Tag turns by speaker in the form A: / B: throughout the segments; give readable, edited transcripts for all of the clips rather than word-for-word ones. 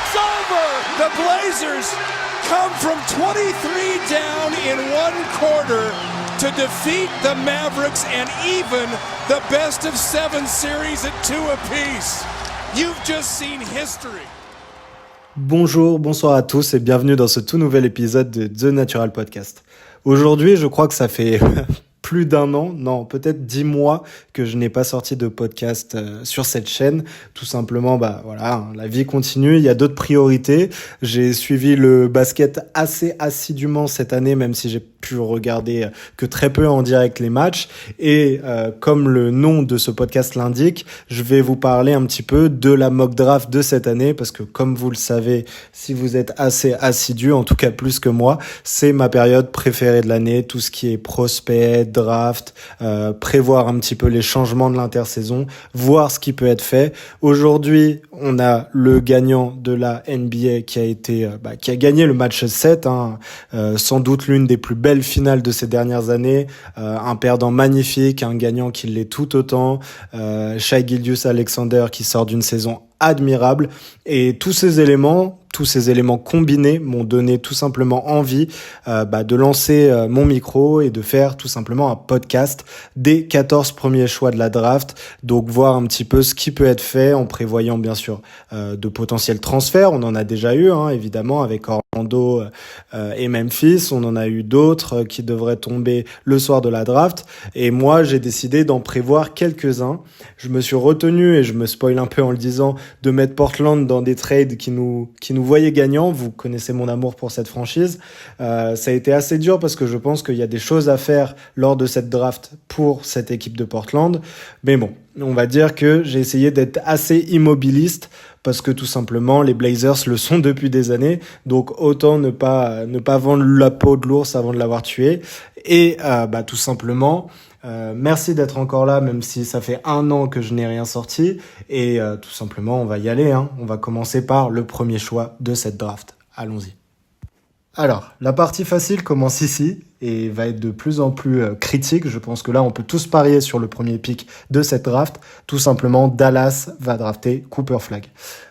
A: It's over! The Blazers come from 23 down in one quarter to defeat the Mavericks and even the best of 7 series at 2 apiece. You've just seen history.
B: Bonjour, bonsoir à tous et bienvenue dans ce tout nouvel épisode de The Natural Podcast. Aujourd'hui, je crois que ça fait plus d'un an, non, peut-être 10 mois que je n'ai pas sorti de podcast sur cette chaîne. Tout simplement, voilà, la vie continue, il y a d'autres priorités. J'ai suivi le basket assez assidûment cette année, même si j'ai pu regarder que très peu en direct les matchs. Et comme le nom de ce podcast l'indique, je vais vous parler un petit peu de la mock draft de cette année, parce que comme vous le savez, si vous êtes assez assidu, en tout cas plus que moi, c'est ma période préférée de l'année, tout ce qui est prospect, draft, prévoir un petit peu les changements de l'intersaison, voir ce qui peut être fait. Aujourd'hui, on a le gagnant de la NBA qui a gagné le match 7, sans doute l'une des plus belles finales de ces dernières années, un perdant magnifique, un gagnant qui l'est tout autant, Shai Gilgeous-Alexander qui sort d'une saison admirable, et tous ces éléments combinés m'ont donné tout simplement envie de lancer mon micro et de faire tout simplement un podcast des 14 premiers choix de la draft, donc voir un petit peu ce qui peut être fait en prévoyant bien sûr de potentiels transferts. On en a déjà eu évidemment avec Orlando et Memphis, on en a eu d'autres qui devraient tomber le soir de la draft, et moi j'ai décidé d'en prévoir quelques-uns. Je me suis retenu, et je me spoil un peu en le disant, de mettre Portland dans des trades qui nous voyaient gagnants. Vous connaissez mon amour pour cette franchise. Ça a été assez dur parce que je pense qu'il y a des choses à faire lors de cette draft pour cette équipe de Portland. Mais bon, on va dire que j'ai essayé d'être assez immobiliste parce que tout simplement les Blazers le sont depuis des années. Donc autant ne pas vendre la peau de l'ours avant de l'avoir tué. Et tout simplement, merci d'être encore là, même si ça fait 1 an que je n'ai rien sorti. Et tout simplement, on va y aller. On va commencer par le premier choix de cette draft. Allons-y. Alors, la partie facile commence ici et va être de plus en plus critique. Je pense que là, on peut tous parier sur le premier pick de cette draft. Tout simplement, Dallas va drafter Cooper Flagg.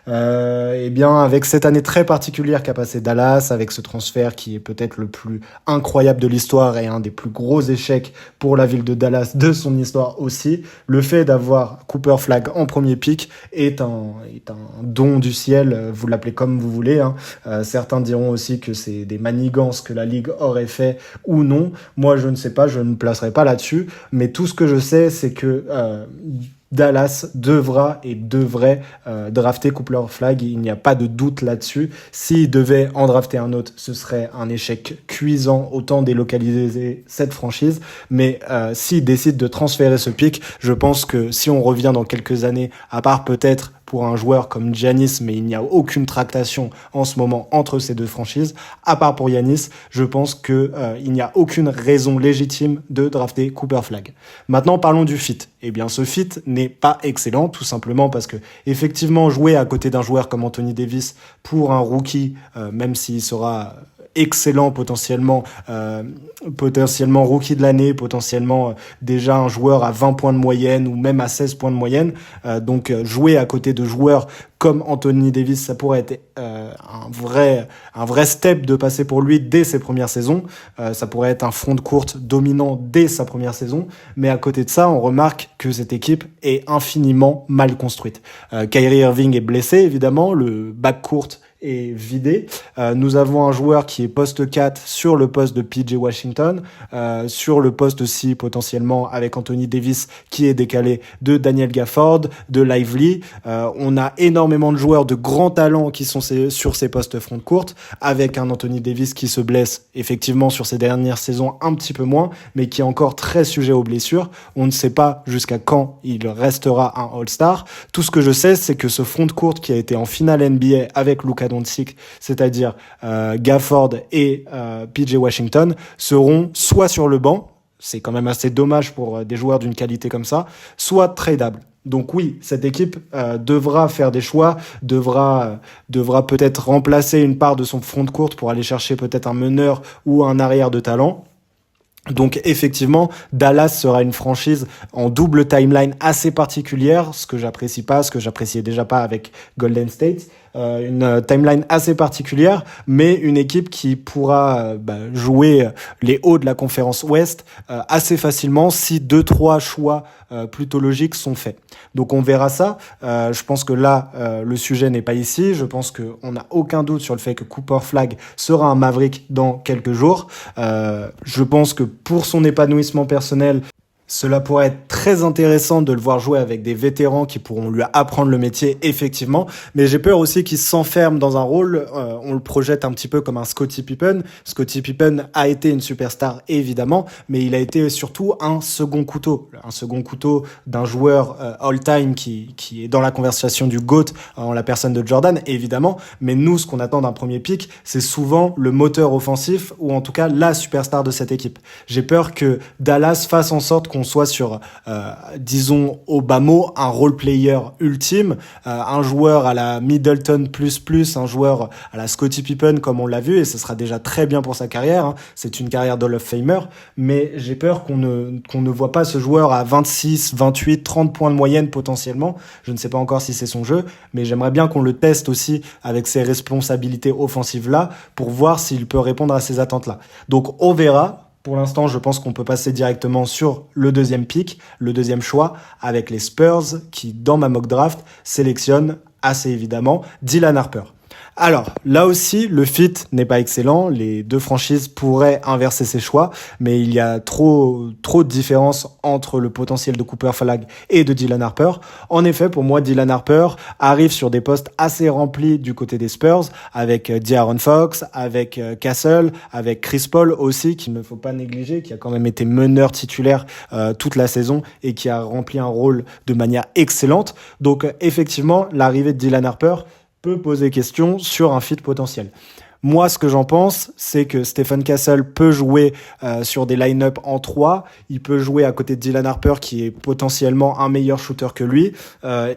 B: Et bien, avec cette année très particulière qu'a passé Dallas, avec ce transfert qui est peut-être le plus incroyable de l'histoire et un des plus gros échecs pour la ville de Dallas de son histoire aussi, le fait d'avoir Cooper Flagg en premier pick est un don du ciel, vous l'appelez comme vous voulez. Certains diront aussi que c'est des manigances que la Ligue aurait fait ou non. Moi, je ne sais pas, je ne placerai pas là-dessus, mais tout ce que je sais, c'est que Dallas devrait drafter Cooper Flagg. Il n'y a pas de doute là-dessus. S'il devait en drafter un autre, ce serait un échec cuisant, autant délocaliser cette franchise. Mais s'il décide de transférer ce pick, je pense que si on revient dans quelques années, à part peut-être pour un joueur comme Giannis, mais il n'y a aucune tractation en ce moment entre ces deux franchises, à part pour Giannis, je pense que il n'y a aucune raison légitime de drafter Cooper Flagg. Maintenant, parlons du fit. Eh bien, ce fit n'est pas excellent, tout simplement parce que, effectivement, jouer à côté d'un joueur comme Anthony Davis pour un rookie, même s'il sera excellent potentiellement rookie de l'année, potentiellement déjà un joueur à 20 points de moyenne ou même à 16 points de moyenne. Donc jouer à côté de joueurs comme Anthony Davis, ça pourrait être un vrai step de passer pour lui dès ses premières saisons. Ça pourrait être un front de courte dominant dès sa première saison. Mais à côté de ça, on remarque que cette équipe est infiniment mal construite. Kyrie Irving est blessé, évidemment. Le backcourt est vidé. Nous avons un joueur qui est poste 4 sur le poste de PJ Washington, sur le poste aussi potentiellement avec Anthony Davis qui est décalé de Daniel Gafford, de Lively. On a énormément de joueurs de grands talents qui sont sur ces postes front courte, avec un Anthony Davis qui se blesse effectivement sur ces dernières saisons un petit peu moins, mais qui est encore très sujet aux blessures. On ne sait pas jusqu'à quand il restera un All-Star. Tout ce que je sais, c'est que ce front court qui a été en finale NBA avec Luka Doncic, c'est-à-dire Gafford et PJ Washington, seront soit sur le banc, c'est quand même assez dommage pour des joueurs d'une qualité comme ça, soit tradable. Donc oui, cette équipe devra faire des choix, devra peut-être remplacer une part de son front de courte pour aller chercher peut-être un meneur ou un arrière de talent. Donc effectivement, Dallas sera une franchise en double timeline assez particulière, ce que j'apprécie pas, ce que j'appréciais déjà pas avec Golden State. une timeline assez particulière, mais une équipe qui pourra jouer les hauts de la conférence Ouest assez facilement si 2-3 choix plutôt logiques sont faits. Donc on verra ça. Je pense que là, le sujet n'est pas ici. Je pense qu'on n'a aucun doute sur le fait que Cooper Flagg sera un Maverick dans quelques jours. Je pense que pour son épanouissement personnel, cela pourrait être très intéressant de le voir jouer avec des vétérans qui pourront lui apprendre le métier, effectivement. Mais j'ai peur aussi qu'il s'enferme dans un rôle. On le projette un petit peu comme un Scottie Pippen. Scottie Pippen a été une superstar, évidemment, mais il a été surtout un second couteau. Un second couteau d'un joueur all-time qui est dans la conversation du GOAT en la personne de Jordan, évidemment. Mais nous, ce qu'on attend d'un premier pick, c'est souvent le moteur offensif ou en tout cas la superstar de cette équipe. J'ai peur que Dallas fasse en sorte qu'on soit sur, disons, au bas mot, un role player ultime, un joueur à la Middleton ++, un joueur à la Scottie Pippen, comme on l'a vu, et ce sera déjà très bien pour sa carrière. C'est une carrière d'Hall of Famer, mais j'ai peur qu'on ne voit pas ce joueur à 26, 28, 30 points de moyenne potentiellement. Je ne sais pas encore si c'est son jeu, mais j'aimerais bien qu'on le teste aussi avec ses responsabilités offensives-là pour voir s'il peut répondre à ces attentes-là. Donc on verra. Pour l'instant, je pense qu'on peut passer directement sur le deuxième pick, le deuxième choix, avec les Spurs qui, dans ma mock draft, sélectionnent assez évidemment Dylan Harper. Alors, là aussi, le fit n'est pas excellent. Les deux franchises pourraient inverser ces choix, mais il y a trop de différence entre le potentiel de Cooper Flagg et de Dylan Harper. En effet, pour moi, Dylan Harper arrive sur des postes assez remplis du côté des Spurs, avec De'Aaron Fox, avec Castle, avec Chris Paul aussi, qu'il ne faut pas négliger, qui a quand même été meneur titulaire toute la saison et qui a rempli un rôle de manière excellente. Donc, effectivement, l'arrivée de Dylan Harper peut poser question sur un fit potentiel. Moi, ce que j'en pense, c'est que Stephen Castle peut jouer sur des line-up en 3. Il peut jouer à côté de Dylan Harper, qui est potentiellement un meilleur shooter que lui.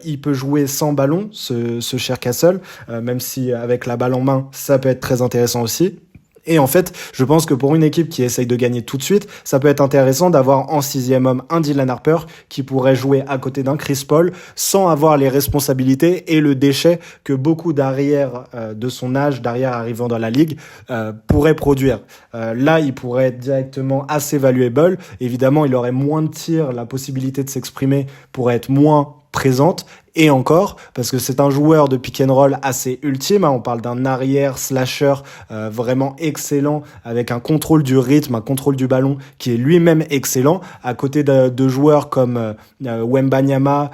B: Il peut jouer sans ballon, ce cher Castle, même si avec la balle en main, ça peut être très intéressant aussi. Et en fait, je pense que pour une équipe qui essaye de gagner tout de suite, ça peut être intéressant d'avoir en 6e homme un Dylan Harper qui pourrait jouer à côté d'un Chris Paul sans avoir les responsabilités et le déchet que beaucoup d'arrières de son âge, d'arrières arrivant dans la ligue, pourraient produire. Là, il pourrait être directement assez valuable. Évidemment, il aurait moins de tirs, la possibilité de s'exprimer pourrait être moins présente. Et encore, parce que c'est un joueur de pick and roll assez ultime, on parle d'un arrière slasher vraiment excellent, avec un contrôle du rythme, un contrôle du ballon qui est lui-même excellent, à côté de joueurs comme Wembanyama,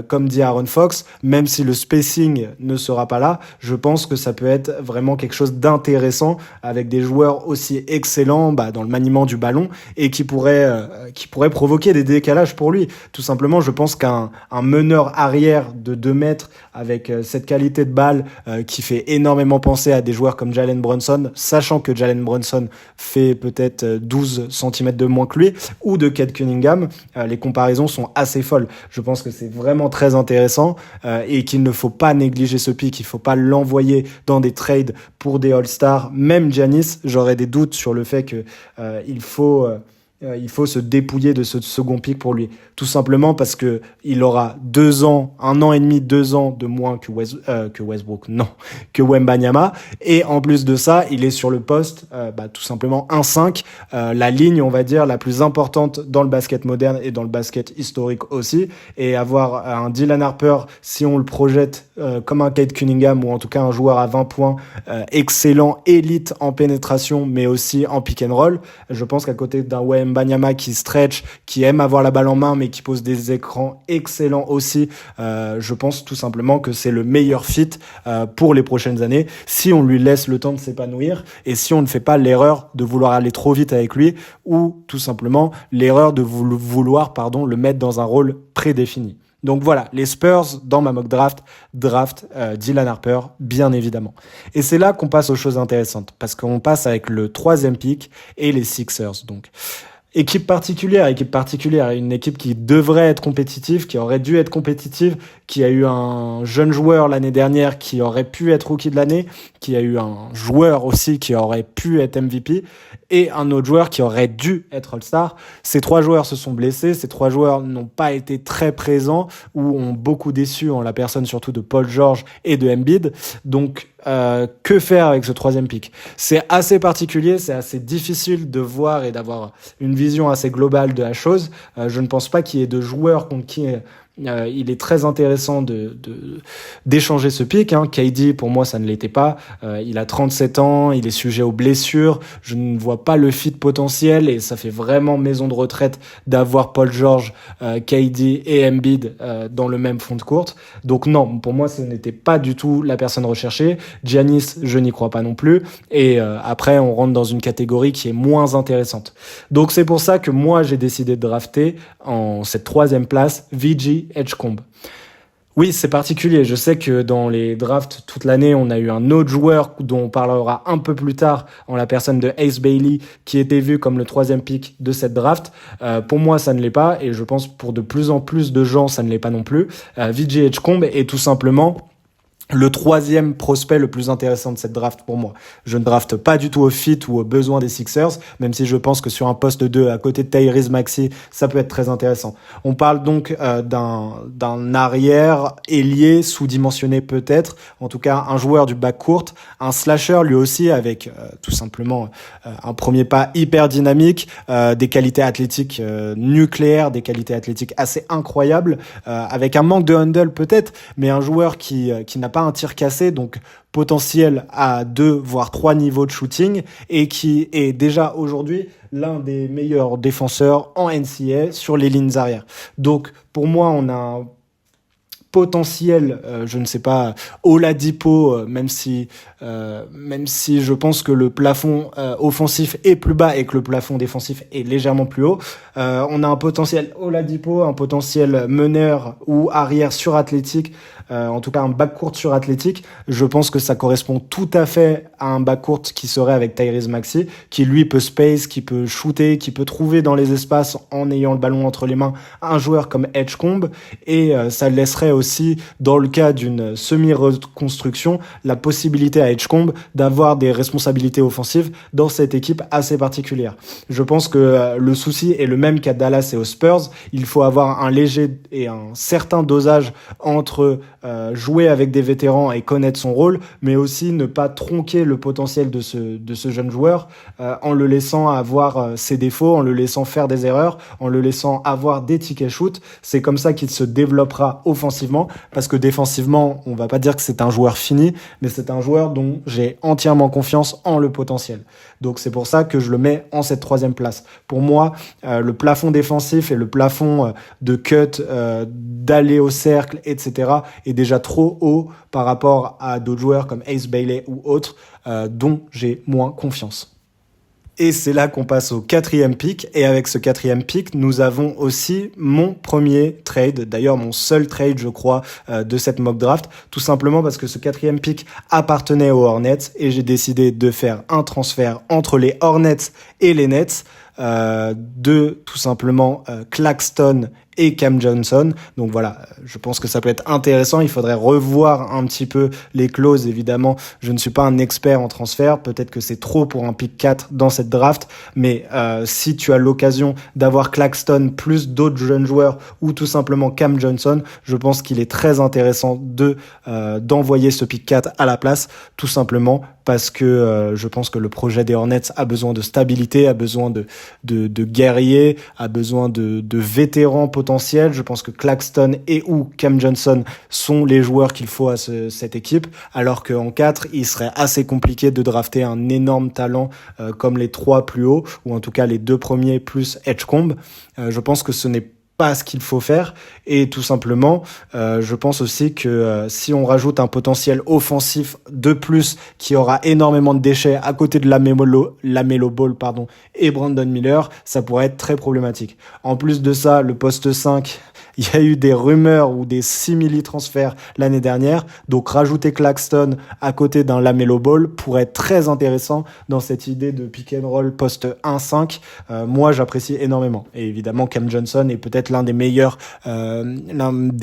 B: comme De'Aaron Fox. Même si le spacing ne sera pas là, je pense que ça peut être vraiment quelque chose d'intéressant, avec des joueurs aussi excellents dans le maniement du ballon, et qui pourraient provoquer des décalages pour lui. Tout simplement, je pense qu'un meneur arrière de 2 mètres avec cette qualité de balle qui fait énormément penser à des joueurs comme Jalen Brunson, sachant que Jalen Brunson fait peut-être 12 cm de moins que lui, ou de Cade Cunningham, les comparaisons sont assez folles. Je pense que c'est vraiment très intéressant et qu'il ne faut pas négliger ce pick, il ne faut pas l'envoyer dans des trades pour des All-Stars. Même Giannis, j'aurais des doutes sur le fait que il faut se dépouiller de ce second pick pour lui. Tout simplement parce que il aura 2 ans, 1 an et demi, 2 ans de moins que Wembanyama. Et en plus de ça, il est sur le poste, tout simplement 1-5, la ligne, on va dire, la plus importante dans le basket moderne et dans le basket historique aussi. Et avoir un Dylan Harper, si on le projette comme un Cade Cunningham, ou en tout cas un joueur à 20 points, excellent, élite en pénétration, mais aussi en pick and roll, je pense qu'à côté d'un Wembanyama qui stretch, qui aime avoir la balle en main, mais qui pose des écrans excellents aussi, je pense tout simplement que c'est le meilleur fit pour les prochaines années, si on lui laisse le temps de s'épanouir, et si on ne fait pas l'erreur de vouloir aller trop vite avec lui, ou tout simplement l'erreur de vouloir le mettre dans un rôle prédéfini. Donc voilà, les Spurs, dans ma mock draft Dylan Harper, bien évidemment. Et c'est là qu'on passe aux choses intéressantes, parce qu'on passe avec le 3e pick et les Sixers. Donc, équipe particulière, une équipe qui devrait être compétitive, qui aurait dû être compétitive, qui a eu un jeune joueur l'année dernière qui aurait pu être rookie de l'année, qui a eu un joueur aussi qui aurait pu être MVP, et un autre joueur qui aurait dû être All-Star. Ces 3 joueurs se sont blessés, ces 3 joueurs n'ont pas été très présents ou ont beaucoup déçu en la personne surtout de Paul George et de Embiid. Donc, que faire avec ce 3e pick? C'est assez particulier, c'est assez difficile de voir et d'avoir une vision assez globale de la chose. Je ne pense pas qu'il y ait de joueurs contre qui il est très intéressant d'échanger ce pick. KD, pour moi, ça ne l'était pas. Il a 37 ans, il est sujet aux blessures. Je ne vois pas le fit potentiel et ça fait vraiment maison de retraite d'avoir Paul George, KD et Embiid dans le même fond de courte. Donc non, pour moi, ce n'était pas du tout la personne recherchée. Giannis, je n'y crois pas non plus. Et après, on rentre dans une catégorie qui est moins intéressante. Donc c'est pour ça que moi, j'ai décidé de drafter en cette 3e place VJ Edgecombe. Oui, c'est particulier. Je sais que dans les drafts toute l'année, on a eu un autre joueur dont on parlera un peu plus tard en la personne de Ace Bailey qui était vu comme le 3e pick de cette draft. Pour moi, ça ne l'est pas et je pense pour de plus en plus de gens, ça ne l'est pas non plus. VJ Edgecombe est tout simplement le 3e prospect le plus intéressant de cette draft pour moi. Je ne drafte pas du tout au fit ou aux besoins des Sixers, même si je pense que sur un poste 2 à côté de Tyrese Maxey, ça peut être très intéressant. On parle donc d'un arrière ailier sous-dimensionné peut-être, en tout cas un joueur du backcourt, un slasher lui aussi avec tout simplement un premier pas hyper dynamique, des qualités athlétiques nucléaires, des qualités athlétiques assez incroyables, avec un manque de handle peut-être, mais un joueur qui n'a pas un tir cassé, donc potentiel à 2 voire 3 niveaux de shooting et qui est déjà aujourd'hui l'un des meilleurs défenseurs en NCAA sur les lignes arrière. Donc pour moi, on a un potentiel, je ne sais pas, Oladipo, même si je pense que le plafond offensif est plus bas et que le plafond défensif est légèrement plus haut, on a un potentiel Oladipo, un potentiel meneur ou arrière surathlétique, en tout cas un backcourt surathlétique. Je pense que ça correspond tout à fait à un backcourt qui serait avec Tyrese Maxey, qui lui peut space, qui peut shooter, qui peut trouver dans les espaces en ayant le ballon entre les mains un joueur comme Edgecombe, et ça laisserait aussi, dans le cas d'une semi-reconstruction, la possibilité à Edgecombe d'avoir des responsabilités offensives dans cette équipe assez particulière. Je pense que le souci est le même qu'à Dallas et aux Spurs. Il faut avoir un léger et un certain dosage entre jouer avec des vétérans et connaître son rôle, mais aussi ne pas tronquer le potentiel de ce jeune joueur en le laissant avoir ses défauts, en le laissant faire des erreurs, en le laissant avoir des tickets shoot. C'est comme ça qu'il se développera offensivement, parce que défensivement, on va pas dire que c'est un joueur fini, mais c'est un joueur dont j'ai entièrement confiance en le potentiel. Donc c'est pour ça que je le mets en cette 3e place. Pour moi, le plafond défensif et le plafond de cut, d'aller au cercle, etc. est déjà trop haut par rapport à d'autres joueurs comme Ace Bailey ou autres, dont j'ai moins confiance. Et c'est là qu'on passe au 4e pick. Et avec ce 4e pick, nous avons aussi mon premier trade. D'ailleurs, mon seul trade, je crois, de cette mock draft. Tout simplement parce que ce 4e pick appartenait aux Hornets. Et j'ai décidé de faire un transfert entre les Hornets et les Nets. De tout simplement Claxton et Cam Johnson. Donc voilà, je pense que ça peut être intéressant. Il faudrait revoir un petit peu les clauses, évidemment. Je ne suis pas un expert en transfert. Peut-être que c'est trop pour un pick 4 dans cette draft. Mais si tu as l'occasion d'avoir Claxton plus d'autres jeunes joueurs ou tout simplement Cam Johnson, je pense qu'il est très intéressant d'envoyer ce pick 4 à la place, tout simplement parce que je pense que le projet des Hornets a besoin de stabilité, a besoin de guerriers, a besoin de vétérans potentiels. Je pense que Claxton et ou Cam Johnson sont les joueurs qu'il faut à cette équipe, alors qu'en 4, il serait assez compliqué de drafter un énorme talent comme les 3 plus hauts, ou en tout cas les 2 premiers plus Edgecombe. Je pense que ce n'est pas ce qu'il faut faire, et tout simplement je pense aussi que si on rajoute un potentiel offensif de plus qui aura énormément de déchets à côté de Lamelo Ball et Brandon Miller, ça pourrait être très problématique. En plus de ça, le poste 5, il y a eu des rumeurs ou des simili-transferts l'année dernière, donc rajouter Claxton à côté d'un Lamelo Ball pourrait être très intéressant dans cette idée de pick and roll poste 1-5. Moi, j'apprécie énormément. Et évidemment, Cam Johnson est peut-être peut-être l'un des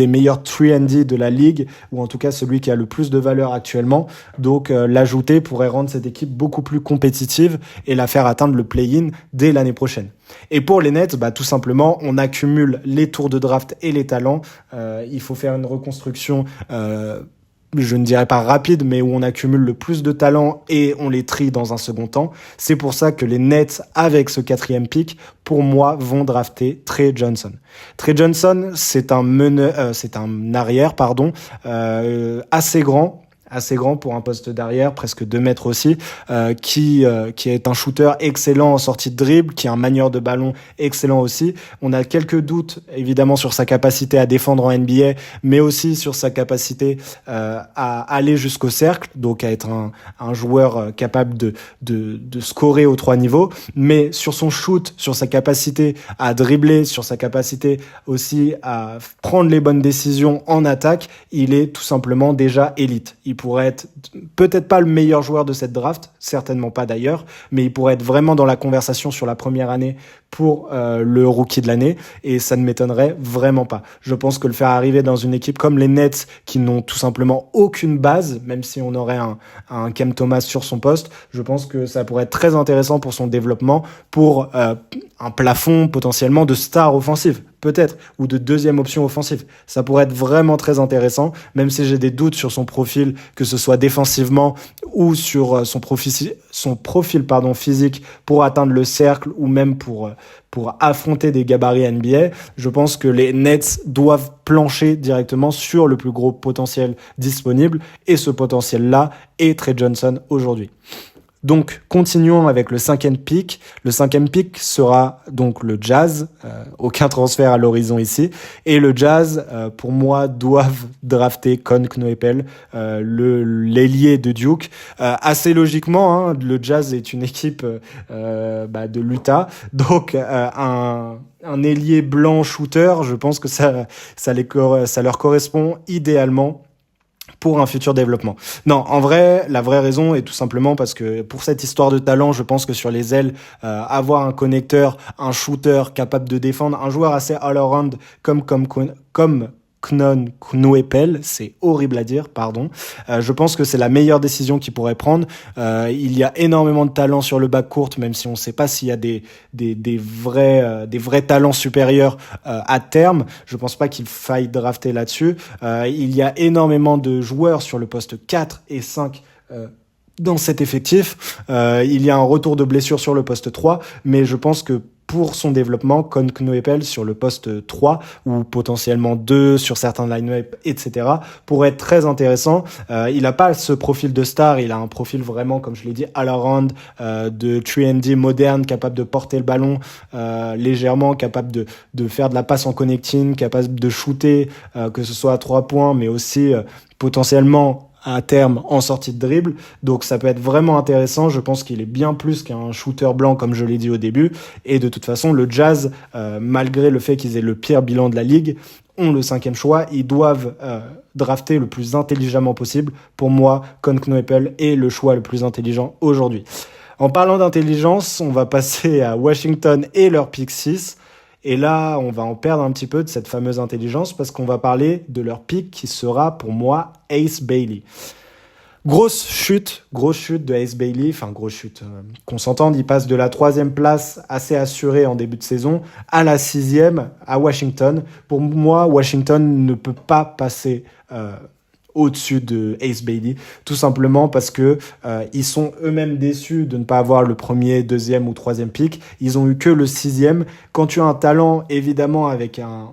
B: meilleurs 3&D de la ligue, ou en tout cas celui qui a le plus de valeur actuellement. Donc l'ajouter pourrait rendre cette équipe beaucoup plus compétitive et la faire atteindre le play-in dès l'année prochaine. Et pour les Nets, tout simplement, on accumule les tours de draft et les talents. Il faut faire une reconstruction, je ne dirais pas rapide, mais où on accumule le plus de talents et on les trie dans un second temps. C'est pour ça que les Nets, avec ce 4e pick, pour moi, vont drafter Trey Johnson. Trey Johnson, c'est un arrière, assez grand pour un poste d'arrière, presque 2 mètres aussi, qui est un shooter excellent en sortie de dribble, qui est un manieur de ballon excellent aussi. On a quelques doutes évidemment sur sa capacité à défendre en NBA, mais aussi sur sa capacité à aller jusqu'au cercle, donc à être un joueur capable de scorer aux 3 niveaux, mais sur son shoot, sur sa capacité à dribbler, sur sa capacité aussi à prendre les bonnes décisions en attaque, il est tout simplement déjà élite. Il pourrait être peut-être pas le meilleur joueur de cette draft, certainement pas d'ailleurs, mais il pourrait être vraiment dans la conversation sur la première année pour le rookie de l'année, et ça ne m'étonnerait vraiment pas. Je pense que le faire arriver dans une équipe comme les Nets, qui n'ont tout simplement aucune base, même si on aurait un Cam Thomas sur son poste, je pense que ça pourrait être très intéressant pour son développement, pour un plafond potentiellement de star offensive, peut-être, ou de 2e option offensive. Ça pourrait être vraiment très intéressant, même si j'ai des doutes sur son profil, que ce soit défensivement ou sur son profil physique pour atteindre le cercle, ou même pour affronter des gabarits NBA. Je pense que les Nets doivent plancher directement sur le plus gros potentiel disponible, et ce potentiel-là est Trey Johnson aujourd'hui. Donc, continuons avec le 5e pick. Le 5e pick sera donc le Jazz. Aucun transfert à l'horizon ici. Et le Jazz, pour moi, doivent drafter Con Knoepel, l'ailier de Duke. Assez logiquement, le Jazz est une équipe de l'Utah. Donc, un ailier blanc shooter, je pense que ça leur correspond idéalement pour un futur développement. Non, en vrai, la vraie raison est tout simplement parce que pour cette histoire de talent, je pense que sur les ailes, avoir un connecteur, un shooter capable de défendre, un joueur assez all-around comme Knon Knoepel, c'est horrible à dire, pardon. Je pense que c'est la meilleure décision qu'il pourrait prendre. Il y a énormément de talents sur le backcourt, même si on ne sait pas s'il y a des vrais talents supérieurs à terme. Je pense pas qu'il faille drafter là-dessus. Il y a énormément de joueurs sur le poste 4 et 5 dans cet effectif. Il y a un retour de blessure sur le poste 3, mais je pense que pour son développement, Con Knoepel sur le poste 3 ou potentiellement 2 sur certains line-up, etc. pourrait être très intéressant. Il n'a pas ce profil de star, il a un profil vraiment, comme je l'ai dit, all-around, de 3&D moderne, capable de porter le ballon légèrement, capable de faire de la passe en connecting, capable de shooter, que ce soit à 3 points, mais aussi potentiellement à terme en sortie de dribble. Donc ça peut être vraiment intéressant. Je pense qu'il est bien plus qu'un shooter blanc, comme je l'ai dit au début. Et de toute façon, le Jazz, malgré le fait qu'ils aient le pire bilan de la ligue, ont le 5e choix. Ils doivent drafter le plus intelligemment possible. Pour moi, Con Knoepel est le choix le plus intelligent aujourd'hui. En parlant d'intelligence, on va passer à Washington et leur pick 6. Et là, on va en perdre un petit peu de cette fameuse intelligence, parce qu'on va parler de leur pick qui sera pour moi Ace Bailey. Grosse chute de Ace Bailey, qu'on s'entende, il passe de la 3e place assez assurée en début de saison à la 6e à Washington. Pour moi, Washington ne peut pas passer au-dessus de Ace Bailey, tout simplement parce que ils sont eux-mêmes déçus de ne pas avoir le 1er, 2e ou 3e pick. Ils ont eu que le 6e. Quand tu as un talent, évidemment, avec un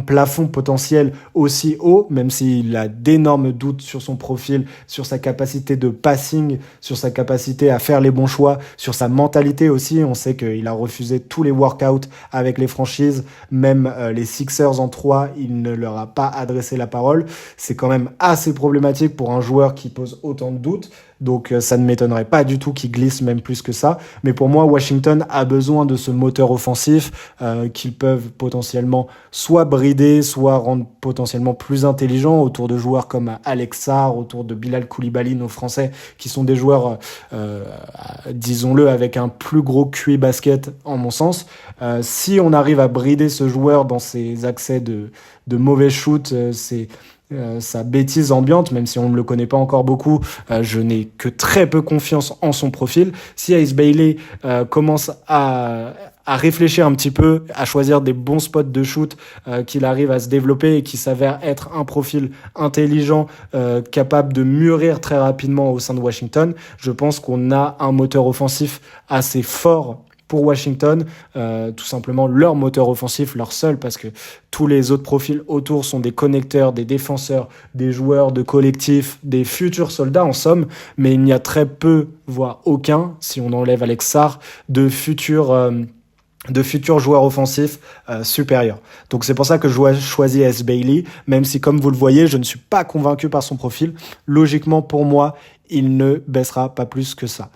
B: plafond potentiel aussi haut, même s'il a d'énormes doutes sur son profil, sur sa capacité de passing, sur sa capacité à faire les bons choix, sur sa mentalité aussi. On sait qu'il a refusé tous les workouts avec les franchises, même les Sixers en 3, il ne leur a pas adressé la parole. C'est quand même assez problématique pour un joueur qui pose autant de doutes. donc ça ne m'étonnerait pas du tout qu'il glisse même plus que ça. Mais pour moi, Washington a besoin de ce moteur offensif qu'ils peuvent potentiellement soit brider, soit rendre potentiellement plus intelligent autour de joueurs comme Alex Sarr, autour de Bilal Koulibaly, nos Français, qui sont des joueurs, disons-le, avec un plus gros QI basket, en mon sens. Si on arrive à brider ce joueur dans ses accès de mauvais shoot, sa bêtise ambiante, même si on ne le connaît pas encore beaucoup, je n'ai que très peu confiance en son profil. Si Ace Bailey commence à réfléchir un petit peu, à choisir des bons spots de shoot, qu'il arrive à se développer et qui s'avère être un profil intelligent, capable de mûrir très rapidement au sein de Washington, je pense qu'on a un moteur offensif assez fort pour Washington, tout simplement leur moteur offensif, leur seul, parce que tous les autres profils autour sont des connecteurs, des défenseurs, des joueurs de collectif, des futurs soldats en somme, mais il n'y a très peu, voire aucun, si on enlève Alex Sarr, de futurs joueurs offensifs supérieurs. Donc c'est pour ça que je choisis Ace Bailey, même si comme vous le voyez, je ne suis pas convaincu par son profil. Logiquement, pour moi, il ne baissera pas plus que ça.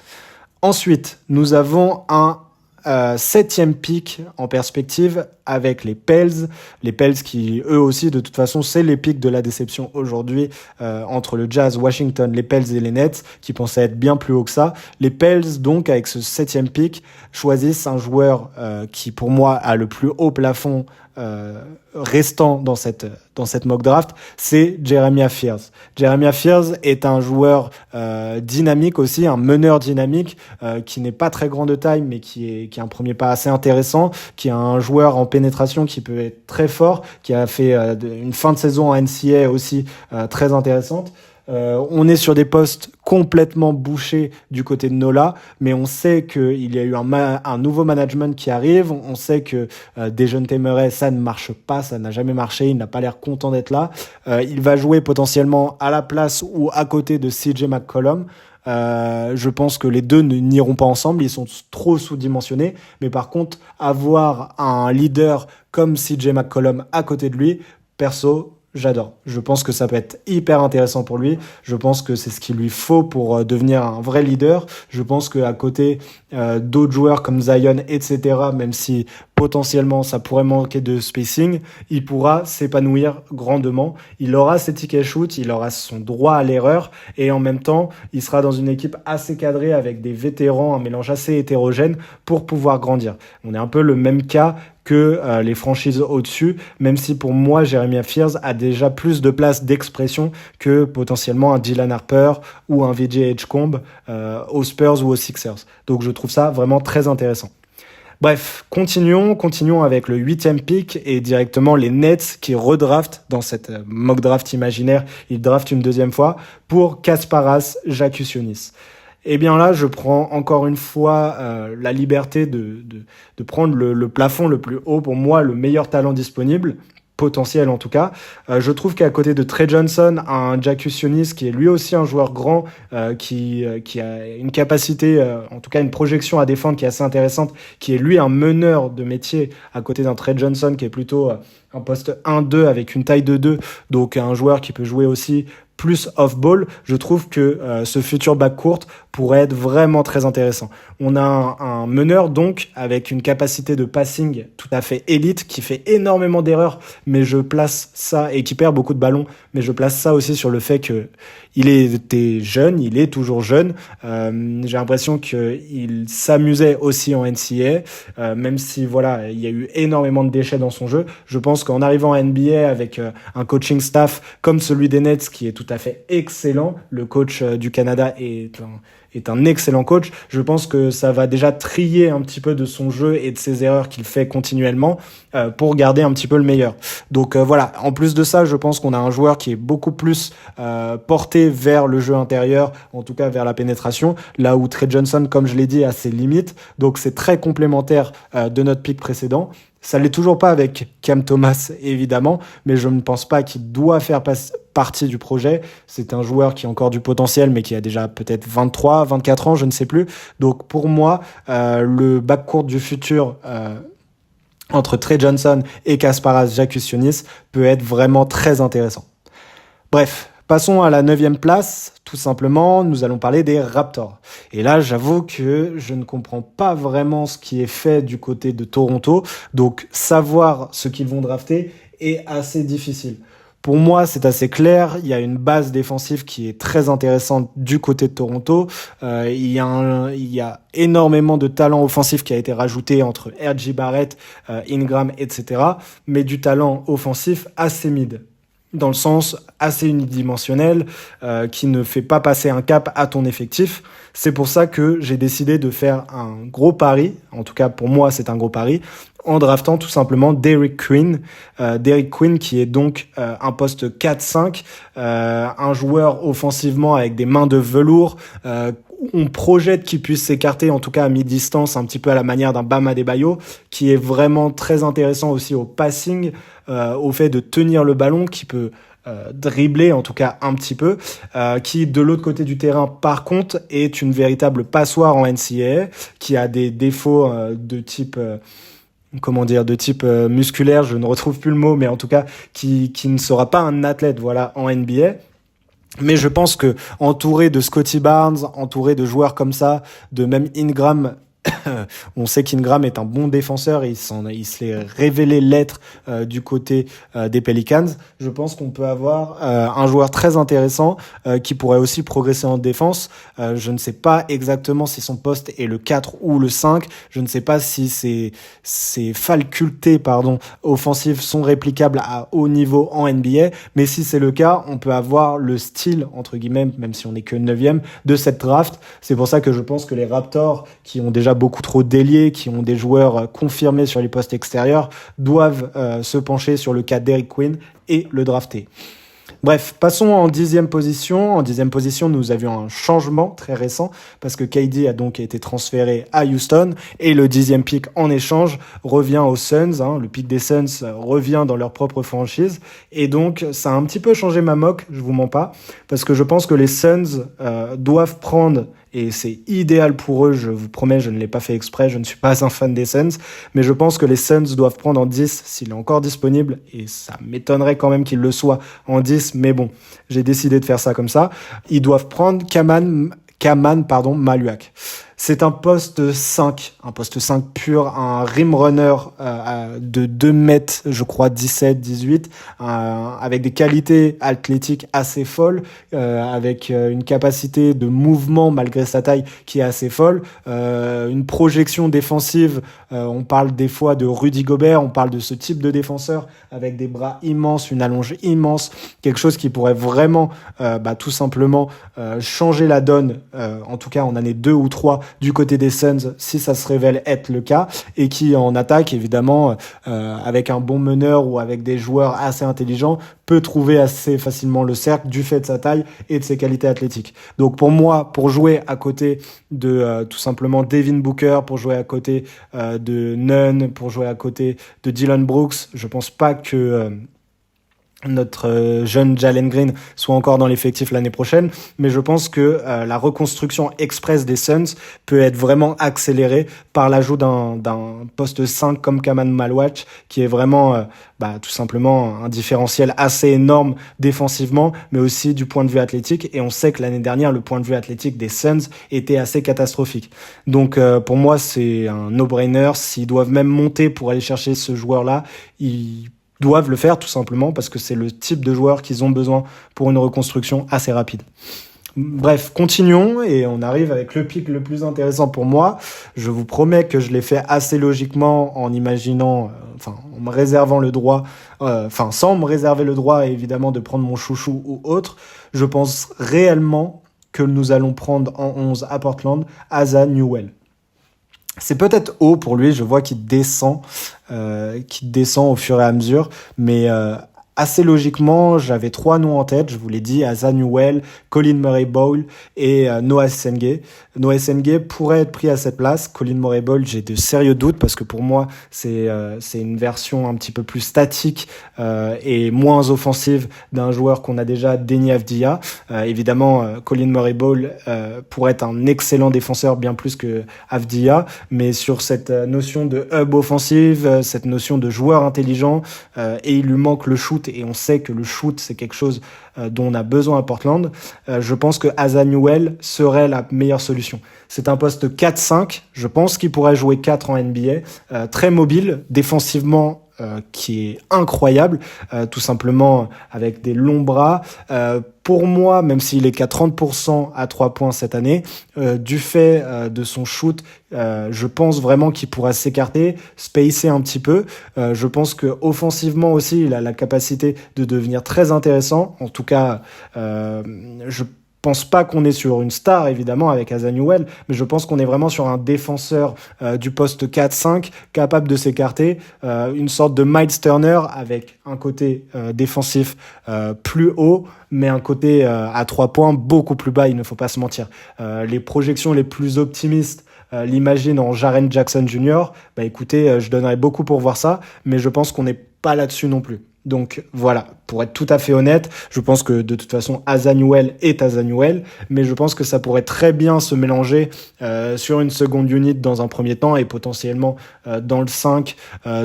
B: Ensuite, nous avons un 7e pick en perspective avec les Pels. Les Pels qui, eux aussi, de toute façon, c'est les picks de la déception aujourd'hui entre le Jazz, Washington, les Pels et les Nets, qui pensaient être bien plus haut que ça. Les Pels, donc, avec ce 7e pick, choisissent un joueur qui, pour moi, a le plus haut plafond restant dans cette mock draft, c'est Jeremiah Fears. Jeremiah Fears est un joueur dynamique aussi, un meneur dynamique qui n'est pas très grand de taille, mais qui a un premier pas assez intéressant, qui est un joueur en pénétration qui peut être très fort, qui a fait une fin de saison en NCAA aussi très intéressante. On est sur des postes complètement bouchés du côté de Nola, mais on sait qu'il y a eu un nouveau management qui arrive. On sait que Dejounte Murray, ça ne marche pas, ça n'a jamais marché, il n'a pas l'air content d'être là. Il va jouer potentiellement à la place ou à côté de CJ McCollum. Je pense que les deux n'iront pas ensemble, ils sont trop sous-dimensionnés, mais par contre, avoir un leader comme CJ McCollum à côté de lui, perso, j'adore. Je pense que ça peut être hyper intéressant pour lui. Je pense que c'est ce qu'il lui faut pour devenir un vrai leader. Je pense qu'à côté d'autres joueurs comme Zion, etc., même si potentiellement ça pourrait manquer de spacing, il pourra s'épanouir grandement. Il aura ses tickets shoot, il aura son droit à l'erreur et en même temps, il sera dans une équipe assez cadrée avec des vétérans, un mélange assez hétérogène pour pouvoir grandir. On est un peu le même cas que les franchises au-dessus, même si pour moi, Jeremiah Fears a déjà plus de place d'expression que potentiellement un Dylan Harper ou un VJ Edgecombe aux Spurs ou aux Sixers. Donc je trouve ça vraiment très intéressant. Bref, continuons avec le 8e pick et directement les Nets qui redraftent dans cette mock draft imaginaire. Ils draftent une deuxième fois pour Kasparas Jakusionis. Eh bien là, je prends encore une fois la liberté de prendre le plafond le plus haut, pour moi, le meilleur talent disponible, potentiel en tout cas. Je trouve qu'à côté de Trey Johnson, un Jakusionis qui est lui aussi un joueur grand, qui a une capacité, en tout cas une projection à défendre qui est assez intéressante, qui est lui un meneur de métier à côté d'un Trey Johnson qui est plutôt un poste 1-2 avec une taille de 2, donc un joueur qui peut jouer aussi plus off-ball, je trouve que ce futur backcourt pourrait être vraiment très intéressant. On a un meneur donc avec une capacité de passing tout à fait élite qui fait énormément d'erreurs, mais je place ça, et qui perd beaucoup de ballons, mais je place ça aussi sur le fait que il était jeune, il est toujours jeune. J'ai l'impression qu'il s'amusait aussi en NCAA, même si voilà, il y a eu énormément de déchets dans son jeu. Je pense qu'en arrivant en NBA avec un coaching staff comme celui des Nets qui est tout à fait excellent, le coach du Canada est un excellent coach. Je pense que ça va déjà trier un petit peu de son jeu et de ses erreurs qu'il fait continuellement pour garder un petit peu le meilleur. Donc voilà, en plus de ça, je pense qu'on a un joueur qui est beaucoup plus porté vers le jeu intérieur, en tout cas vers la pénétration, là où Trey Johnson, comme je l'ai dit, a ses limites. Donc c'est très complémentaire de notre pick précédent. Ça l'est toujours pas avec Cam Thomas, évidemment, mais je ne pense pas qu'il doit faire partie du projet. C'est un joueur qui a encore du potentiel, mais qui a déjà peut-être 23, 24 ans, je ne sais plus. Donc pour moi, le backcourt du futur entre Trey Johnson et Kasparas Jakusionis peut être vraiment très intéressant. Bref, Passons à la 9e place, tout simplement, nous allons parler des Raptors. Et là, j'avoue que je ne comprends pas vraiment ce qui est fait du côté de Toronto, donc savoir ce qu'ils vont drafter est assez difficile. Pour moi, c'est assez clair, il y a une base défensive qui est très intéressante du côté de Toronto. Il y a énormément de talent offensif qui a été rajouté entre R.J. Barrett, Ingram, etc. Mais du talent offensif assez mid, dans le sens assez unidimensionnel, qui ne fait pas passer un cap à ton effectif. C'est pour ça que j'ai décidé de faire un gros pari, en tout cas pour moi c'est un gros pari, en draftant tout simplement Derrick Queen. Derrick Queen qui est donc un poste 4-5, un joueur offensivement avec des mains de velours. On projette qu'il puisse s'écarter, en tout cas à mi-distance, un petit peu à la manière d'un Bam Adebayo, qui est vraiment très intéressant aussi au passing, au fait de tenir le ballon, qui peut dribbler en tout cas un petit peu, qui de l'autre côté du terrain par contre est une véritable passoire en NCAA, qui a des défauts de type musculaire, je ne retrouve plus le mot, mais en tout cas qui ne sera pas un athlète voilà en NBA. Mais je pense que entouré de Scottie Barnes, entouré de joueurs comme ça, de même Ingram, on sait qu'Ingram est un bon défenseur et il se l'est révélé l'être du côté des Pelicans. Je pense qu'on peut avoir un joueur très intéressant qui pourrait aussi progresser en défense. Je ne sais pas exactement si son poste est le 4 ou le 5. Je ne sais pas si ses facultés offensives sont réplicables à haut niveau en NBA. Mais si c'est le cas, on peut avoir le style, entre guillemets, même si on n'est que 9e, de cette draft. C'est pour ça que je pense que les Raptors, qui ont déjà beaucoup trop d'ailiers, qui ont des joueurs confirmés sur les postes extérieurs, doivent se pencher sur le cas d'Eric Quinn et le drafter. Bref, passons en 10e position. En 10e position, nous avions un changement très récent parce que KD a donc été transféré à Houston et le 10e pick en échange revient aux Suns. Le pick des Suns revient dans leur propre franchise et donc ça a un petit peu changé ma mock, je vous mens pas, parce que je pense que les Suns doivent prendre, et c'est idéal pour eux, je vous promets, je ne l'ai pas fait exprès, je ne suis pas un fan des Suns, mais je pense que les Suns doivent prendre en 10 s'il est encore disponible, et ça m'étonnerait quand même qu'il le soit en 10, mais bon, j'ai décidé de faire ça comme ça. Ils doivent prendre Kaman Maluak. C'est un poste 5 pur, un rim runner de 2 mètres, je crois 17, 18, avec des qualités athlétiques assez folles, avec une capacité de mouvement malgré sa taille qui est assez folle, une projection défensive, on parle des fois de Rudy Gobert, on parle de ce type de défenseur avec des bras immenses, une allonge immense, quelque chose qui pourrait vraiment tout simplement changer la donne, en tout cas en année 2 ou 3 du côté des Suns si ça se révèle être le cas, et qui en attaque évidemment avec un bon meneur ou avec des joueurs assez intelligents peut trouver assez facilement le cercle du fait de sa taille et de ses qualités athlétiques. Donc pour moi, pour jouer à côté de tout simplement Devin Booker, pour jouer à côté de Nunn, pour jouer à côté de Dillon Brooks, je pense pas que notre jeune Jalen Green soit encore dans l'effectif l'année prochaine, mais je pense que la reconstruction express des Suns peut être vraiment accélérée par l'ajout d'un poste 5 comme Kaman Maluak, qui est vraiment tout simplement un différentiel assez énorme défensivement, mais aussi du point de vue athlétique, et on sait que l'année dernière, le point de vue athlétique des Suns était assez catastrophique. Donc pour moi, c'est un no-brainer. S'ils doivent même monter pour aller chercher ce joueur-là, ils doivent le faire tout simplement parce que c'est le type de joueur qu'ils ont besoin pour une reconstruction assez rapide. Bref, continuons et on arrive avec le pick le plus intéressant pour moi. Je vous promets que je l'ai fait assez logiquement en imaginant, en me réservant le droit, sans me réserver le droit évidemment de prendre mon chouchou ou autre. Je pense réellement que nous allons prendre en 11 à Portland Asa Newell. C'est peut-être haut pour lui, je vois qu'il descend au fur et à mesure, mais assez logiquement, j'avais 3 noms en tête, je vous l'ai dit, Asa Newell, Colin Murray-Ball et Noah Sengue. Noah Sengue pourrait être pris à cette place. Colin Murray-Ball, j'ai de sérieux doutes parce que pour moi, c'est une version un petit peu plus statique et moins offensive d'un joueur qu'on a déjà, Deni Avdija. Évidemment, Colin Murray-Ball pourrait être un excellent défenseur, bien plus que Avdija, mais sur cette notion de hub offensive, cette notion de joueur intelligent, et il lui manque le shoot shoot, et on sait que le shoot, c'est quelque chose dont on a besoin à Portland, je pense que Asa Newell serait la meilleure solution. C'est un poste 4-5, je pense qu'il pourrait jouer 4 en NBA, très mobile, défensivement, qui est incroyable, tout simplement avec des longs bras. Pour moi, même s'il est qu'à 30% à 3 points cette année, du fait de son shoot, je pense vraiment qu'il pourra s'écarter, spacer un petit peu. Je pense que offensivement aussi, il a la capacité de devenir très intéressant. En tout cas, je pense pas qu'on est sur une star évidemment avec Asa Newell, mais je pense qu'on est vraiment sur un défenseur du poste 4-5 capable de s'écarter, une sorte de Miles Turner avec un côté défensif plus haut, mais un côté à 3 points beaucoup plus bas, il ne faut pas se mentir. Les projections les plus optimistes l'imaginent en Jaren Jackson Jr. Écoutez, je donnerais beaucoup pour voir ça, mais je pense qu'on n'est pas là-dessus non plus. Donc voilà, pour être tout à fait honnête, je pense que de toute façon Asa Newell est Asa Newell, mais je pense que ça pourrait très bien se mélanger sur une seconde unit dans un premier temps et potentiellement dans le 5,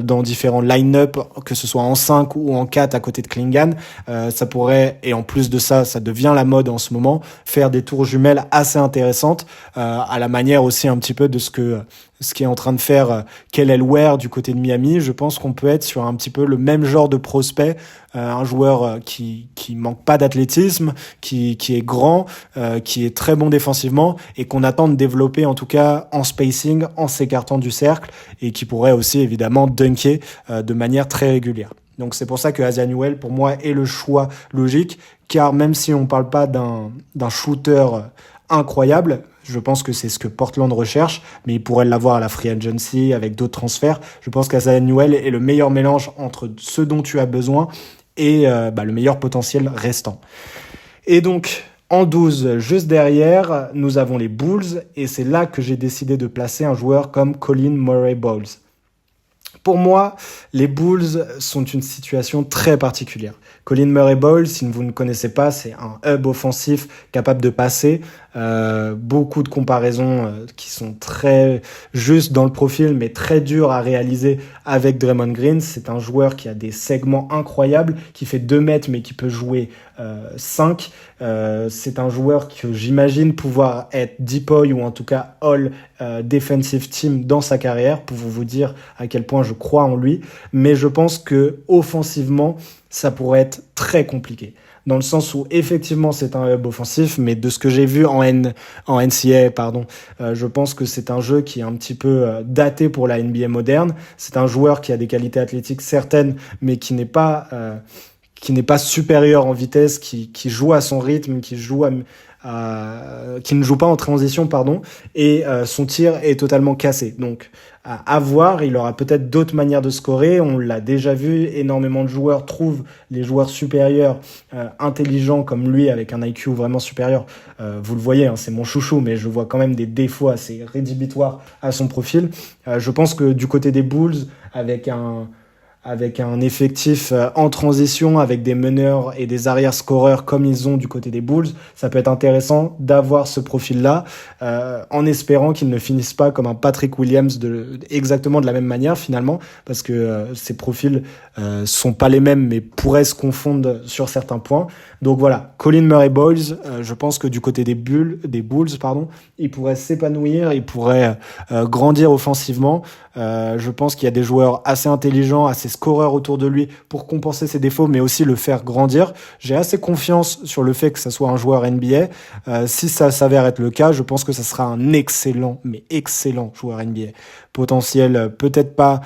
B: dans différents line-up, que ce soit en 5 ou en 4 à côté de Klingan. Ça pourrait, et en plus de ça, ça devient la mode en ce moment, faire des tours jumelles assez intéressantes, à la manière aussi un petit peu de ce qui est en train de faire Kelly Ware du côté de Miami. Je pense qu'on peut être sur un petit peu le même genre de prospect, un joueur qui manque pas d'athlétisme, qui est grand, qui est très bon défensivement et qu'on attend de développer en tout cas en spacing, en s'écartant du cercle, et qui pourrait aussi évidemment dunker de manière très régulière. Donc c'est pour ça que Asa Newell pour moi est le choix logique, car même si on parle pas d'un shooter incroyable, je pense que c'est ce que Portland recherche, mais il pourrait l'avoir à la free agency avec d'autres transferts. Je pense qu'Asa Newell est le meilleur mélange entre ce dont tu as besoin et le meilleur potentiel restant. Et donc, en 12, juste derrière, nous avons les Bulls, et c'est là que j'ai décidé de placer un joueur comme Colin Murray-Bowles. Pour moi, les Bulls sont une situation très particulière. Colin Murray-Bowles, si vous ne connaissez pas, c'est un hub offensif capable de passer. Beaucoup de comparaisons qui sont très justes dans le profil, mais très dures à réaliser avec Draymond Green. C'est un joueur qui a des segments incroyables, qui fait 2 mètres, mais qui peut jouer 5. C'est un joueur que j'imagine pouvoir être DPOY ou en tout cas All Defensive Team dans sa carrière, pour vous dire à quel point je crois en lui. Mais je pense que offensivement, ça pourrait être très compliqué. Dans le sens où effectivement c'est un hub offensif, mais de ce que j'ai vu en NCAA, je pense que c'est un jeu qui est un petit peu daté pour la NBA moderne. C'est un joueur qui a des qualités athlétiques certaines, mais qui n'est pas supérieur en vitesse, qui joue à son rythme, qui ne joue pas en transition, et son tir est totalement cassé. Donc à voir, il aura peut-être d'autres manières de scorer, on l'a déjà vu, énormément de joueurs trouvent les joueurs supérieurs intelligents comme lui, avec un IQ vraiment supérieur. Vous le voyez, c'est mon chouchou, mais je vois quand même des défauts assez rédhibitoires à son profil. Je pense que du côté des Bulls, avec un effectif en transition, avec des meneurs et des arrière-scoreurs comme ils ont du côté des Bulls, ça peut être intéressant d'avoir ce profil-là, en espérant qu'ils ne finissent pas comme un Patrick Williams exactement de la même manière finalement, parce que ces profils sont pas les mêmes, mais pourraient se confondre sur certains points. Donc voilà, Colin Murray-Bowles, je pense que du côté des Bulls, il pourrait s'épanouir, il pourrait grandir offensivement. Je pense qu'il y a des joueurs assez intelligents, assez scoreurs autour de lui pour compenser ses défauts, mais aussi le faire grandir. J'ai assez confiance sur le fait que ça soit un joueur NBA. Si ça s'avère être le cas, je pense que ça sera un excellent joueur NBA. Potentiel, peut-être pas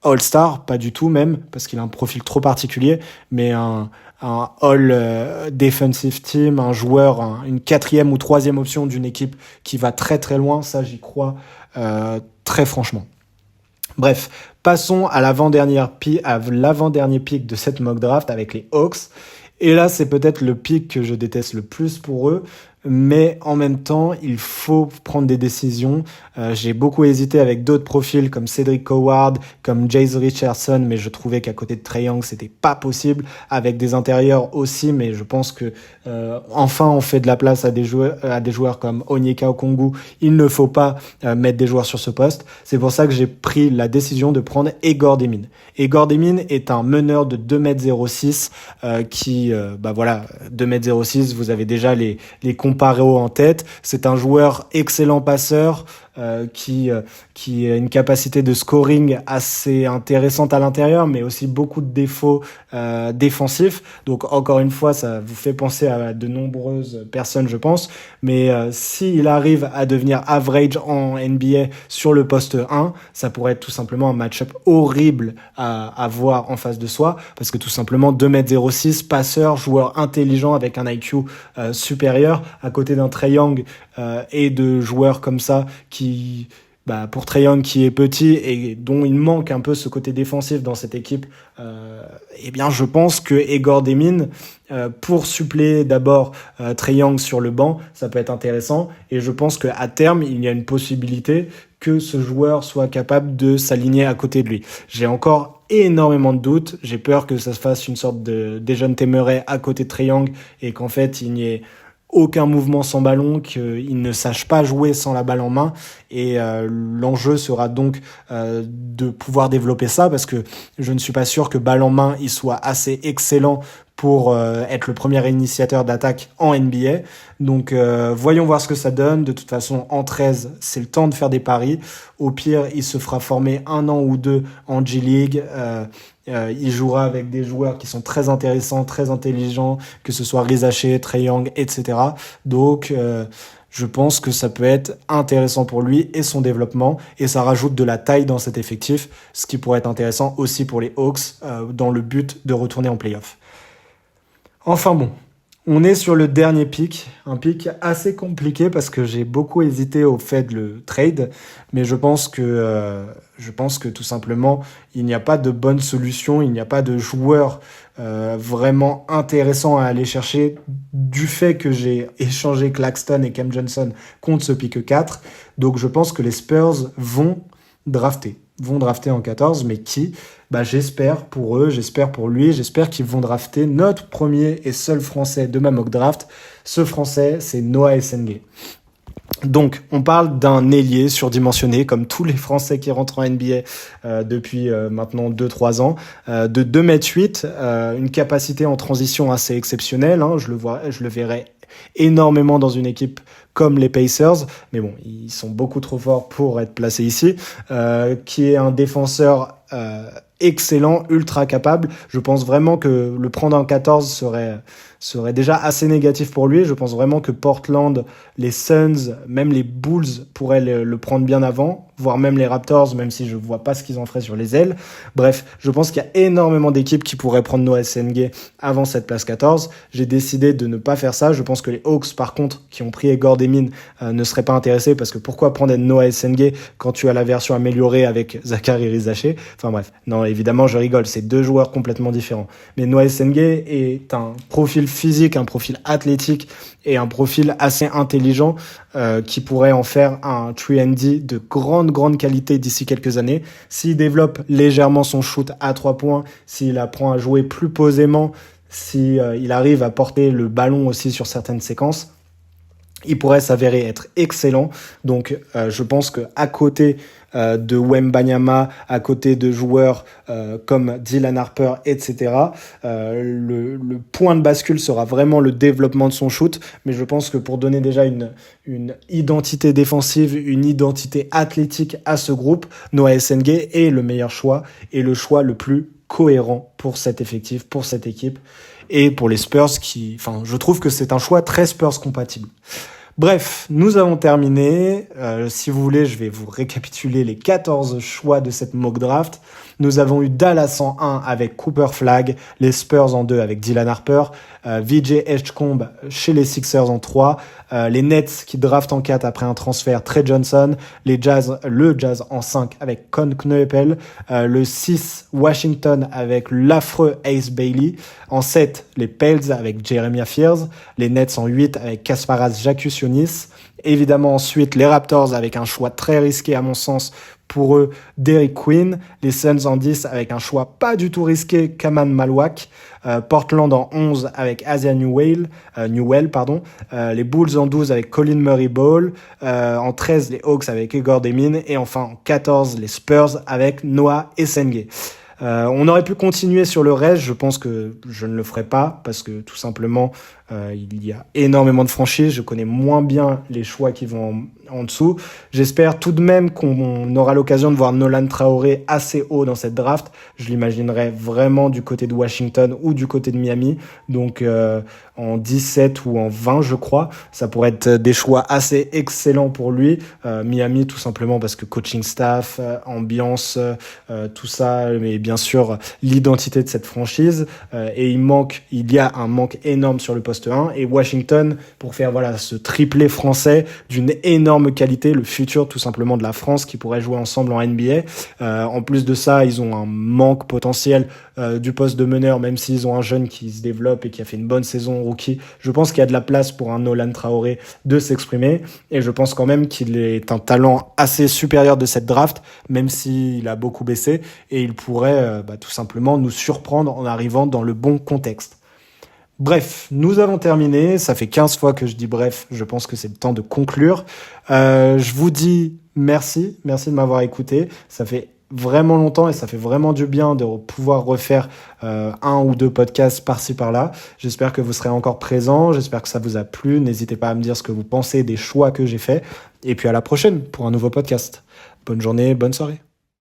B: All-Star, pas du tout même, parce qu'il a un profil trop particulier, mais un All Defensive Team, un joueur, une 4e ou 3e option d'une équipe qui va très très loin, ça j'y crois très franchement. Bref, passons à l'avant-dernier pick de cette mock draft avec les Hawks. Et là, c'est peut-être le pick que je déteste le plus pour eux. mais en même temps, il faut prendre des décisions. J'ai beaucoup hésité avec d'autres profils comme Cedric Howard, comme Jace Richardson, mais je trouvais qu'à côté de Trae Young, c'était pas possible. Avec des intérieurs aussi, mais je pense que enfin on fait de la place à des joueurs comme Onyeka Okongwu. Il ne faut pas mettre des joueurs sur ce poste. C'est pour ça que j'ai pris la décision de prendre Egor Demin. Egor Demin est un meneur de 2m06 qui, 2m06, vous avez déjà les comparéos en tête. C'est un joueur excellent passeur, qui a une capacité de scoring assez intéressante à l'intérieur, mais aussi beaucoup de défauts défensifs. Donc encore une fois, ça vous fait penser à de nombreuses personnes, je pense. Mais s'il arrive à devenir average en NBA sur le poste 1, ça pourrait être tout simplement un match-up horrible à voir en face de soi, parce que tout simplement 2m06, passeur, joueur intelligent avec un IQ supérieur, à côté d'un Trae Young et de joueurs comme ça qui, pour Trae Young qui est petit et dont il manque un peu ce côté défensif dans cette équipe, je pense que Egor Demin, pour suppléer d'abord Trae Young sur le banc, ça peut être intéressant, et je pense qu'à terme, il y a une possibilité que ce joueur soit capable de s'aligner à côté de lui. J'ai encore énormément de doutes, j'ai peur que ça se fasse une sorte de Dejounte Murray à côté de Trae Young et qu'en fait il n'y ait aucun mouvement sans ballon, qu'il ne sache pas jouer sans la balle en main, et l'enjeu sera donc de pouvoir développer ça, parce que je ne suis pas sûr que balle en main il soit assez excellent pour être le premier initiateur d'attaque en NBA. Donc voyons voir ce que ça donne. De toute façon, en 13, c'est le temps de faire des paris. Au pire, il se fera former 1 an ou 2 en G-League. Il jouera avec des joueurs qui sont très intéressants, très intelligents, que ce soit Riz Haché, Trae Young, etc. Donc je pense que ça peut être intéressant pour lui et son développement, et ça rajoute de la taille dans cet effectif, ce qui pourrait être intéressant aussi pour les Hawks dans le but de retourner en play-off. Enfin bon, on est sur le dernier pick, un pick assez compliqué parce que j'ai beaucoup hésité au fait de le trade, mais je pense que tout simplement il n'y a pas de bonne solution, il n'y a pas de joueur vraiment intéressant à aller chercher du fait que j'ai échangé Claxton et Cam Johnson contre ce pick 4. Donc je pense que les Spurs vont drafter en 14, mais qui ? J'espère pour eux, j'espère pour lui, j'espère qu'ils vont drafter notre premier et seul Français de ma mock draft. Ce Français, c'est Noah Essengue. Donc, on parle d'un ailier surdimensionné, comme tous les Français qui rentrent en NBA depuis maintenant 2-3 ans, de 2m8, une capacité en transition assez exceptionnelle. Je le verrai énormément dans une équipe comme les Pacers, mais bon, ils sont beaucoup trop forts pour être placés ici, qui est un défenseur excellent, ultra capable. Je pense vraiment que le prendre en 14 serait déjà assez négatif pour lui. Je pense vraiment que Portland, les Suns, même les Bulls pourraient le prendre bien avant, voire même les Raptors, même si je vois pas ce qu'ils en feraient sur les ailes. Bref, je pense qu'il y a énormément d'équipes qui pourraient prendre Noah Essengue avant cette place 14. J'ai décidé de ne pas faire ça. Je pense que les Hawks, par contre, qui ont pris Egor Demin, ne seraient pas intéressés, parce que pourquoi prendre Noah Essengue quand tu as la version améliorée avec Zachary Riz Haché? Enfin bref, non, évidemment, je rigole, c'est deux joueurs complètement différents. Mais Noah Essengue est un profil physique, un profil athlétique et un profil assez intelligent qui pourrait en faire un 3&D de grande qualité d'ici quelques années. S'il développe légèrement son shoot à 3 points, s'il apprend à jouer plus posément, s'il arrive à porter le ballon aussi sur certaines séquences, il pourrait s'avérer être excellent. Donc je pense qu'à côté de Wembanyama, à côté de joueurs comme Dylan Harper, etc., le point de bascule sera vraiment le développement de son shoot. Mais je pense que pour donner déjà une identité défensive, une identité athlétique à ce groupe, Noah Essengue est le meilleur choix et le choix le plus cohérent pour cet effectif, pour cette équipe et pour les Spurs je trouve que c'est un choix très Spurs compatible. Bref, nous avons terminé. Si vous voulez, je vais vous récapituler les 14 choix de cette mock draft. Nous avons eu Dallas en 1 avec Cooper Flagg, les Spurs en 2 avec Dylan Harper, VJ Edgecombe chez les Sixers en 3, les Nets qui draftent en 4 après un transfert, Trey Johnson, le Jazz en 5 avec Con Kneupel, le 6 Washington avec l'affreux Ace Bailey, en 7 les Pels avec Jeremiah Fears, les Nets en 8 avec Kasparas Jakusionis, évidemment ensuite les Raptors avec un choix très risqué à mon sens pour eux, Derrick Queen, les Suns en 10 avec un choix pas du tout risqué, Kaman Malwak, Portland en 11 avec Asia Newell, les Bulls en 12 avec Colin Murray-Ball, en 13 les Hawks avec Igor Demin et enfin en 14 les Spurs avec Noah Essengue. On aurait pu continuer sur le reste, je pense que je ne le ferai pas parce que tout simplement il y a énormément de franchises, je connais moins bien les choix qui vont en dessous. J'espère tout de même qu'on aura l'occasion de voir Nolan Traoré assez haut dans cette draft. Je l'imaginerais vraiment du côté de Washington ou du côté de Miami, donc en 17 ou en 20 je crois. Ça pourrait être des choix assez excellents pour lui. Miami tout simplement parce que coaching staff, ambiance, tout ça, mais bien sûr l'identité de cette franchise. Et il y a un manque énorme sur le poste 1 et Washington pour faire ce triplé français d'une énorme qualité, le futur tout simplement de la France qui pourrait jouer ensemble en NBA. En plus de ça, ils ont un manque potentiel du poste de meneur, même s'ils ont un jeune qui se développe et qui a fait une bonne saison rookie. Je pense qu'il y a de la place pour un Nolan Traoré de s'exprimer et je pense quand même qu'il est un talent assez supérieur de cette draft, même s'il a beaucoup baissé et il pourrait tout simplement nous surprendre en arrivant dans le bon contexte. Bref, nous avons terminé. Ça fait 15 fois que je dis bref. Je pense que c'est le temps de conclure. Je vous dis merci. Merci de m'avoir écouté. Ça fait vraiment longtemps et ça fait vraiment du bien de pouvoir refaire un ou deux podcasts par-ci par-là. J'espère que vous serez encore présents. J'espère que ça vous a plu. N'hésitez pas à me dire ce que vous pensez des choix que j'ai faits. Et puis à la prochaine pour un nouveau podcast. Bonne journée, bonne soirée.